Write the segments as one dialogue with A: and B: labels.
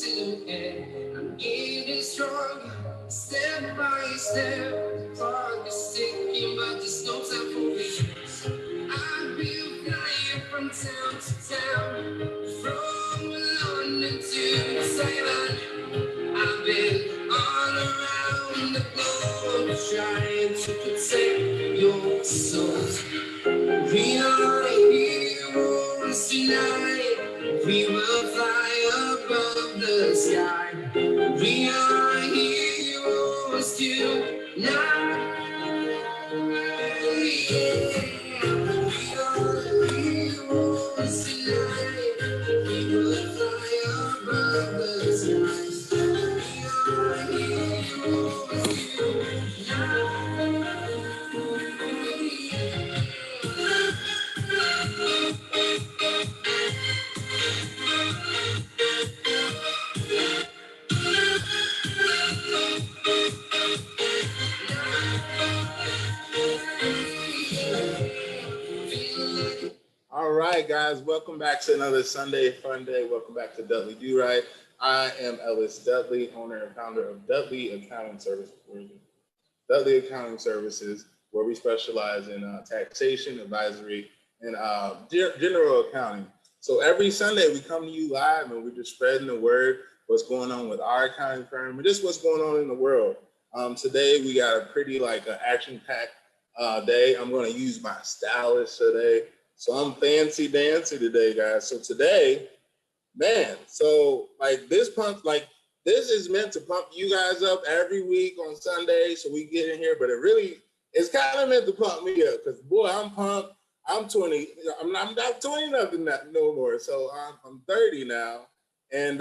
A: to end. I'm getting stronger, step by step. Clock is ticking, but there's no time for me. I've been flying from town to town, from London to Taiwan. I've been all around the globe trying to protect your souls. We are heroes tonight. We will fly above the sky. We are heroes tonight. We are heroes tonight. We will fly above the sky. We are heroes tonight.
B: All right, guys, welcome back to another Sunday Fun Day. Welcome back to Dudley Do Right. I am Ellis Dudley, owner and founder of Dudley Accounting Services. Dudley Accounting Services, where we specialize in taxation, advisory, and general accounting. So every Sunday we come to you live and we're just spreading the word, what's going on with our accounting firm, and just what's going on in the world. Today we got a pretty action-packed day. I'm going to use my stylist today. So I'm fancy dancy today, guys. So today, man, so this is meant to pump you guys up every week on Sunday so we get in here, but it's kind of meant to pump me up because, boy, I'm pumped. I'm 20. I'm not 20 nothing no more. So I'm 30 now. And,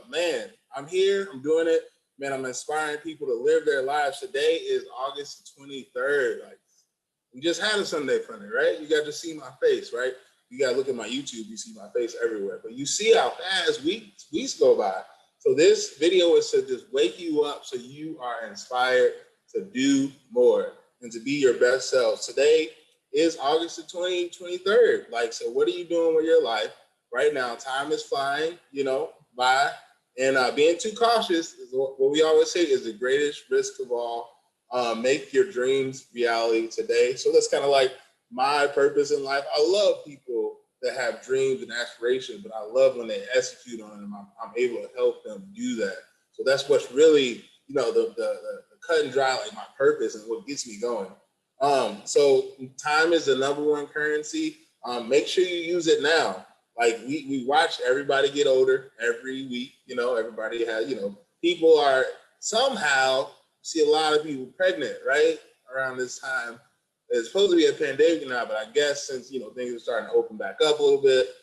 B: man, I'm here. I'm doing it. Man, I'm inspiring people to live their lives. Today is August 23rd. We just had a Sunday Funday, right? You got to see my face, right? You got to look at my YouTube. You see my face everywhere. But you see how fast weeks go by. So this video is to just wake you up so you are inspired to do more and to be your best self. Today is August the 23rd. So what are you doing with your life right now? Time is flying, by. And being too cautious is what we always say is the greatest risk of all. Make your dreams reality today. So that's kind of like my purpose in life. I love people that have dreams and aspirations, but I love when they execute on them. I'm able to help them do that. So that's what's really, the cut and dry, my purpose and what gets me going. So time is the number one currency. Make sure you use it now. We watch everybody get older every week. Everybody has, people are somehow see a lot of people pregnant, right? Around this time. It's supposed to be a pandemic now, but I guess since, things are starting to open back up a little bit,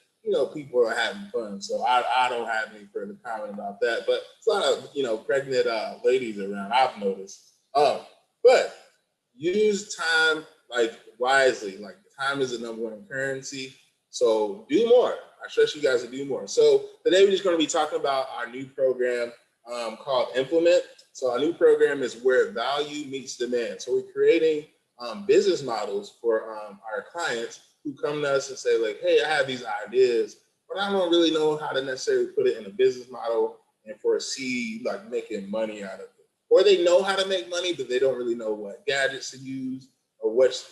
B: people are having fun. So I don't have any further comment about that, but it's a lot of, pregnant ladies around, I've noticed. But use time wisely. Time is the number one currency. So do more. I stress you guys to do more. So today we're just going to be talking about our new program called Implement. So our new program is where value meets demand. So we're creating business models for our clients who come to us and say hey, I have these ideas, but I don't really know how to necessarily put it in a business model and foresee making money out of it. Or they know how to make money, but they don't really know what gadgets to use or which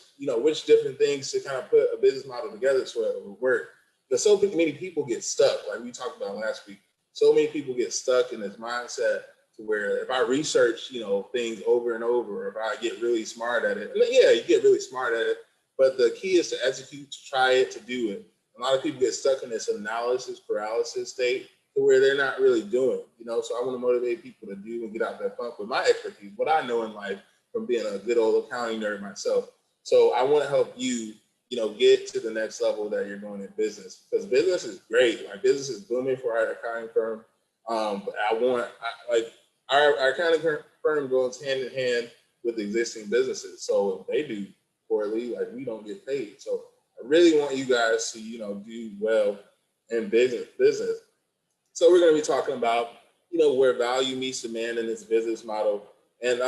B: different things to kind of put a business model together so it will work. Because so many people get stuck, like we talked about last week. So many people get stuck in this mindset where if I research, things over and over, or if I get really smart at it, yeah, you get really smart at it, but the key is to execute, to try it, to do it. A lot of people get stuck in this analysis paralysis state to where they're not really doing, so I want to motivate people to do and get out that funk with my expertise, what I know in life from being a good old accounting nerd myself. So I want to help you, get to the next level that you're going in business, because business is great. Business is booming for our accounting firm. But our accounting firm goes hand in hand with existing businesses. So if they do poorly, we don't get paid. So I really want you guys to, do well in business. So we're going to be talking about, where value meets demand in this business model. And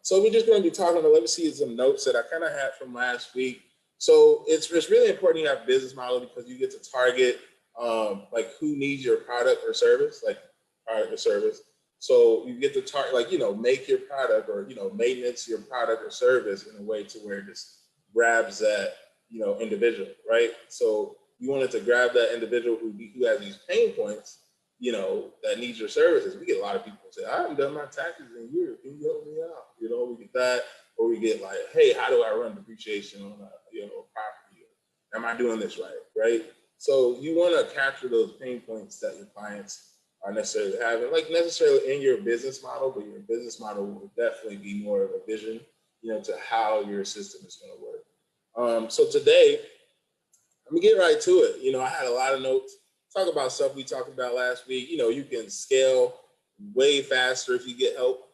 B: so we're just going to be talking about, let me see some notes that I kind of had from last week. So it's really important you have a business model because you get to target who needs your product or service. product or service. So you get to target, like, make your product or, maintenance your product or service in a way to where it just grabs that, individual, right? So you wanted to grab that individual who has these pain points, that needs your services. We get a lot of people say, I haven't done my taxes in years. Can you help me out? We get that, or we get like, hey, how do I run depreciation on a property? Am I doing this right? Right? So you want to capture those pain points that your clients are necessarily having, like necessarily in your business model, but your business model will definitely be more of a vision, to how your system is going to work. So today, let me get right to it. I had a lot of notes. Talk about stuff we talked about last week. You can scale way faster if you get help,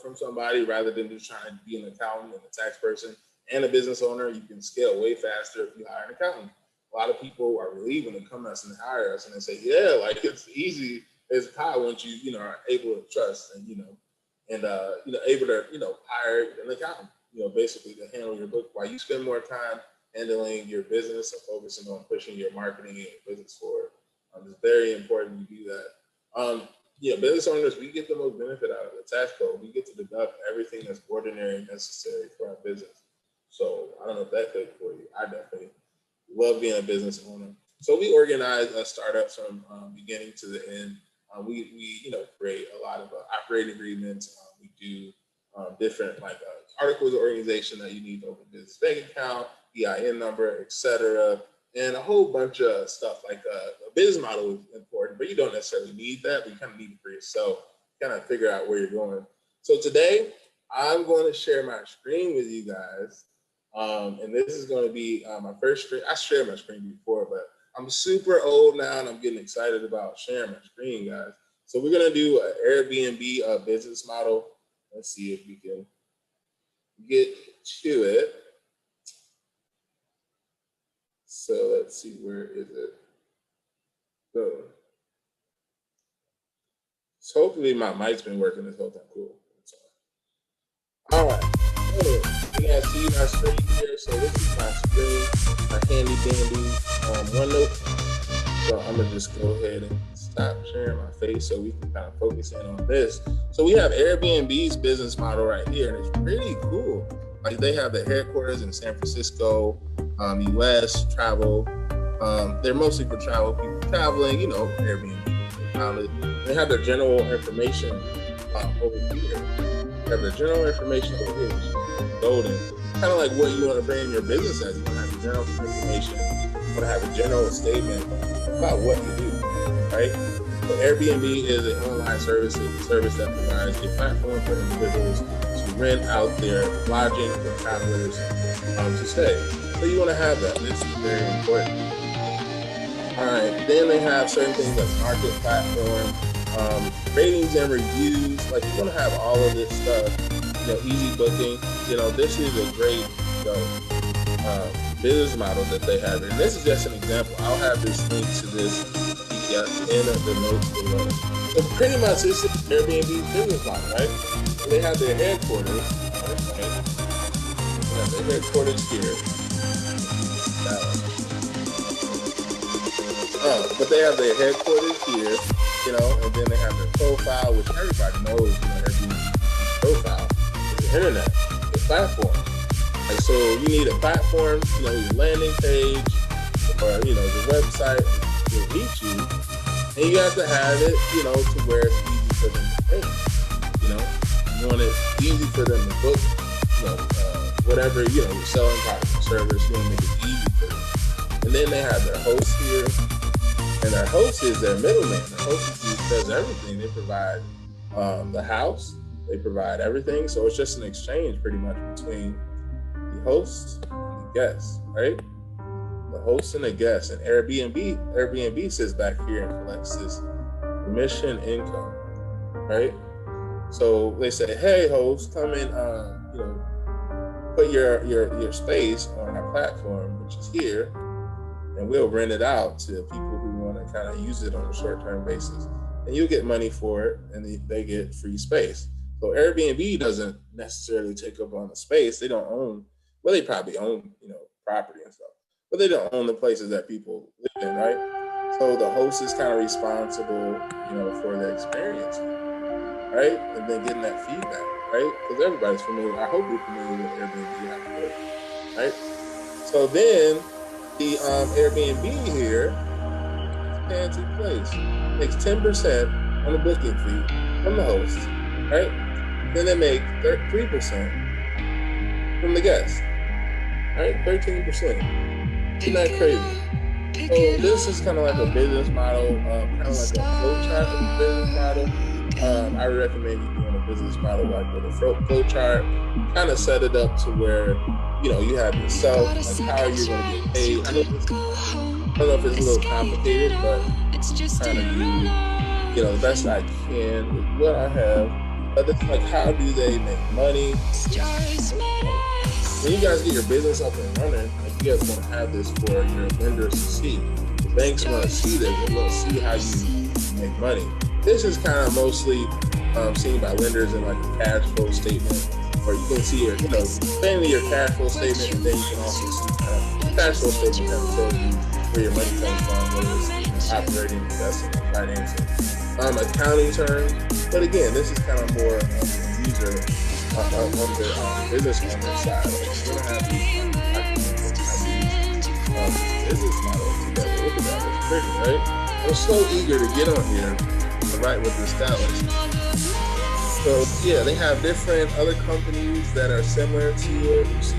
B: from somebody rather than just trying to be an accountant and a tax person and a business owner. You can scale way faster if you hire an accountant. A lot of people are relieved when they come to us and hire us and they say, yeah, like it's easy as pie once you, are able to trust and, able to, hire an accountant, basically to handle your book while you spend more time handling your business and focusing on pushing your marketing and your business forward. It's very important you do that. Business owners, we get the most benefit out of the tax code. We get to deduct everything that's ordinary and necessary for our business. So I don't know if that fit for you. I definitely love being a business owner. So we organize startups from beginning to the end. We create a lot of operating agreements. We do different articles of organization that you need to open a business bank account, EIN number, etc., and a whole bunch of stuff like a business model is important, but you don't necessarily need that. But you kind of need it for yourself, kind of figure out where you're going. So today, I'm going to share my screen with you guys. And this is going to be my first screen. I shared my screen before, but I'm super old now and I'm getting excited about sharing my screen, guys. So we're going to do an Airbnb business model. Let's see if we can get to it. So let's see, where is it? So hopefully my mic's been working this whole time. Cool. All right. You guys see my screen here. So this is my screen, my handy dandy OneNote. So I'm gonna just go ahead and stop sharing my face so we can kind of focus in on this. So we have Airbnb's business model right here, and it's pretty cool. Like they have the headquarters in San Francisco, US, travel. They're mostly for travel, people traveling, Airbnb founded. They have their general information over here. They have their general information over here, which is golden. Kind of like what you want to bring in your business as. You want to have your general information. You want to have a general statement about what you do, right? So Airbnb is an online service that provides a platform for individuals to rent out their lodging for travelers to stay. So you want to have that. This is very important. All right. Then they have certain things like market platform, ratings and reviews. Like you want to have all of this stuff. Easy booking. This is a great business model that they have. And this is just an example. I'll have this link to this in the notes below. So pretty much this is Airbnb business model, right? So they have their headquarters. Right? They have their headquarters here. But they have their headquarters here, and then they have their profile, which everybody knows, Airbnb profile is the internet, the platform. And so you need a platform, your landing page, or the website will reach you, and you have to have it, to where it's easy for them to pay. You want it easy for them to book, whatever, you're selling product or service, you want to make it easy for them. And then they have their host here. And their host is their middleman. The host does everything. They provide the house. They provide everything. So it's just an exchange pretty much between the host and the guest, right? The host and the guest. And Airbnb sits back here and collects this commission income, right? So they say, hey, host, come in, put your space on our platform, which is here, and we'll rent it out to people who want to kind of use it on a short-term basis. And you'll get money for it, and they get free space. So Airbnb doesn't necessarily take up on the space. They don't own, they probably own, property and stuff, but they don't own the places that people live in, right? So the host is kind of responsible, for the experience, right? And then getting that feedback, right? Because everybody's familiar. I hope you're familiar with Airbnb, how it works, right? So then the Airbnb here is fancy place. Makes 10% on the booking fee from the host, right? Then they make 3% from the guest, right? 13%. Isn't that crazy? So this is kind of like a business model, kind of like a flow chart of a business model. I recommend you doing a business model like with a flow chart. Kind of set it up to where you have yourself, like how you're going to get paid. I don't know if it's a little complicated, but trying to do the best I can with what I have. But it's like, how do they make money? When you guys get your business up and running, like you guys want to have this for your lenders to see. The banks want to see this. They want to see how you make money. This is kind of mostly seen by lenders in like a cash flow statement, or you can see mainly your cash flow statement, and then you can also see cash flow statement kind of tells you where your money comes from, whether it's operating, investing, or financing. Accounting terms, but again, this is kind of more user on the business owner side. Like, we're gonna have these documents and have these business models together. Look at that, it's pretty, right? I'm so eager to get on here and write with the stylist. So yeah, they have different other companies that are similar to it. You see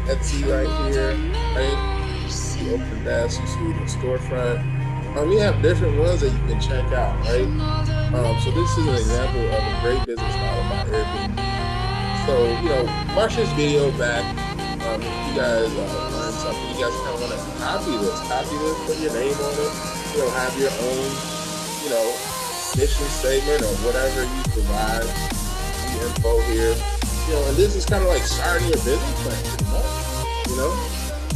B: Etsy right here, right? You see Open Desk, you see the storefront. We have different ones that you can check out, right? So this is an example of a great business model by Airbnb. So, watch this video back. If you guys learn something, you guys kind of want to copy this, put your name on it, have your own, mission statement or whatever you provide, the info here, and this is kind of like starting your business plan, pretty much,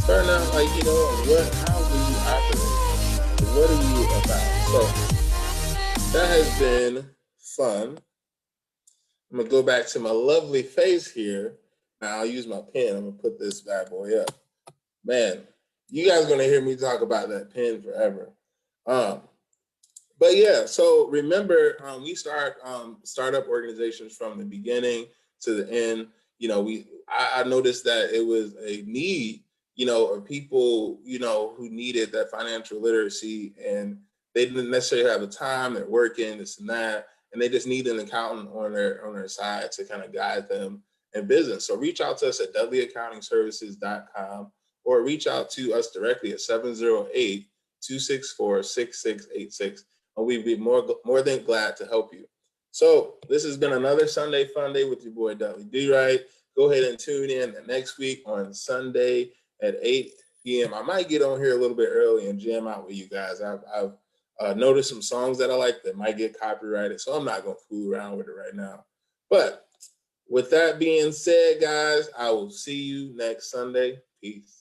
B: starting out like, how do you operate? What are you about? So that has been fun. I'm gonna go back to my lovely face here. Now I'll use my pen. I'm gonna put this bad boy up. Man, you guys are gonna hear me talk about that pen forever. But yeah, so remember, we start startup organizations from the beginning to the end. I noticed that it was a need, of people, who needed that financial literacy, and they didn't necessarily have the time. They're working, this and that, and they just need an accountant on their side to kind of guide them in business. So reach out to us at dudleyaccountingservices.com, or reach out to us directly at 708-264-6686. And we'd be more than glad to help you. So this has been another Sunday Fun Day with your boy Dudley Do-Right. Go ahead and tune in next week on Sunday at 8 p.m. I might get on here a little bit early and jam out with you guys. I've noticed some songs that I like that might get copyrighted, so I'm not going to fool around with it right now. But with that being said, guys, I will see you next Sunday. Peace.